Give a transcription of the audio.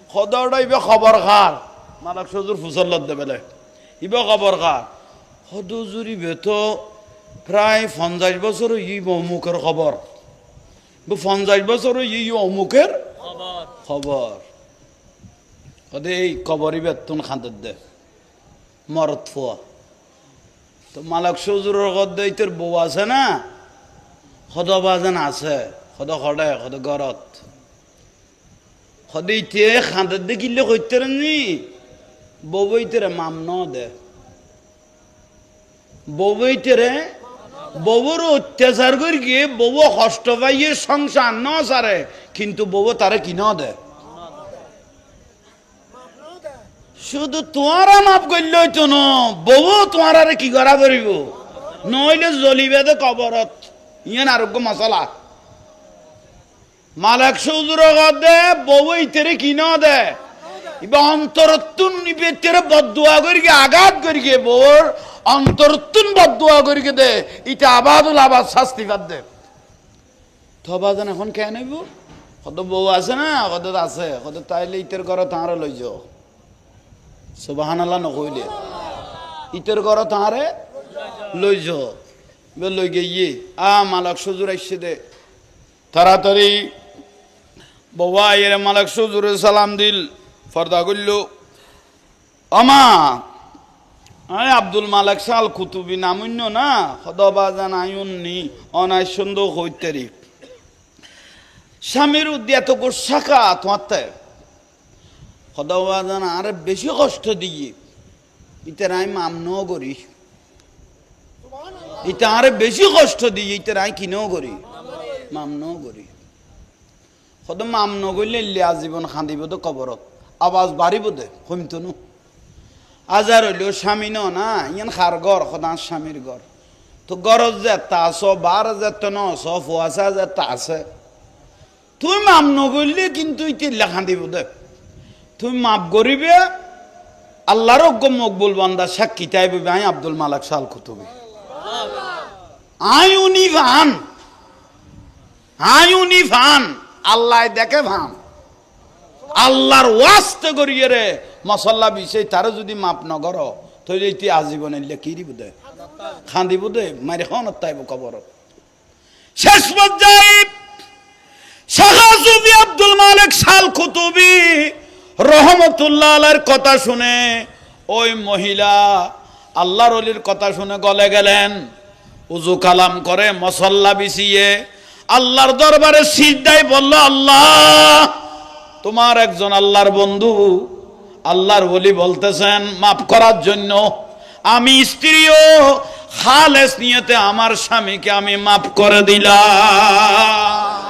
খদরটা ইবে খবর খার মালাক সজুর ফুসল্লত দেবেলে ইবে খবর খার হদুজুর ইবে তো প্রায় 50 বছর ই অমুকের খবর 50 বছর ই অমুকের খবর ওদের এই কবরই বেতন খাঁদের দে মরত ফোয়া তো মালাক সজুরের গদ্দে তোর বউ আছে না সদ বাজান আছে সদ খড়ে সদ গরত সদইতে খাঁদের দে কিনলে কইতে নি বউইতেরে মামন দে বউইতেরে বউর অত্যাচার করি গিয়ে বউ কষ্ট পাইয়ে সংসার ন সারে কিন্তু বউ তারে কিন দে শুধু তোমারা মাপ করলে হইতো না বউ তোমার আরে কি করা করিব নইলে জ্বলিবে দে কবরত ইয়ান আরোগ্য মশলা মালাক সৌজুর দে বউ ইতেরে কিন দে এবার অন্তরত্তুন নিবে তেরে বদুয়া করি আঘাত করি গে বউর অন্তরত্তুন বদুয়া করি দে ইটা আবাদুল আবাদ শাস্তি বাদ দে থবাজান এখন কেন নেব কত বউ আছে না কত আছে কত তাইলে ইতের ঘর তাঁরে লই যাও সুবহানাল্লাহ নকইলে ইতের ঘর তাঁরে লই যাও লই গিয়ে মালাক সজুর আইসে দে তাড়াতাড়ি বাবা এর মালাক সজুরে সালাম দিল ফর্দা করল আমা আব্দুল মালিক সাল কুতুবি নামুন্য না খদবাজান আয়ুননি অনাইসন্দ হইতেরি স্বামীর উদ্যে এত গোসাকা তোমাতে খদবাজান আরে বেশি কষ্ট দিয়ে ইতার আই মামনও করি ইটা আরে বেশি কষ্ট দিয়ে ইতার আই কিনেও করি মামনও করি খদ মামন করলে আজীবন খান্দিব তো কবরত আওয়াজ বাড়িব দে কমতো নো আজার হইলেও স্বামী না ইয়ান খার ঘর সদা স্বামীর ঘর তো গরজ যেটা আস বার যেত নস ফুয়াশা যেটা আছে তুই মাপ নগরলে কিন্তু ইতিল্লা খান্দিব দে তুই মাপ করিবে আল্লাহর মকবুল বান্দা সাক্ষী তাইবে আই আব্দুল মালিক সাল কুতুবি আইউনি ভান আল্লাহ দেখে ভান আল্লাহর ওয়াস্তে করিয়ে রে মশল্লা বিষয় তারা যদি মাপ ন কর তৈরি তুই আজীবন এলে কি দিব দে খান্দিব দে মারি খন তাইব কবর শেষ পর্যায়ে শাহসুফি আব্দুল মালিক সাল কুতুবি রহমতুল্লাহ আলাইহির কথা শুনে ওই মহিলা আল্লাহর ওলির কথা শুনে গলে গেলেন উযু কালাম করে মশল্লা বিছিয়ে আল্লাহর দরবারে সিজদায় বলল আল্লাহ তোমার একজন আল্লাহর বন্ধু আল্লাহর ওলি বলতেছেন মাফ করার জন্য আমি স্ত্রীও খালেস নিয়তে আমার স্বামীকে আমি মাফ করে দিলাম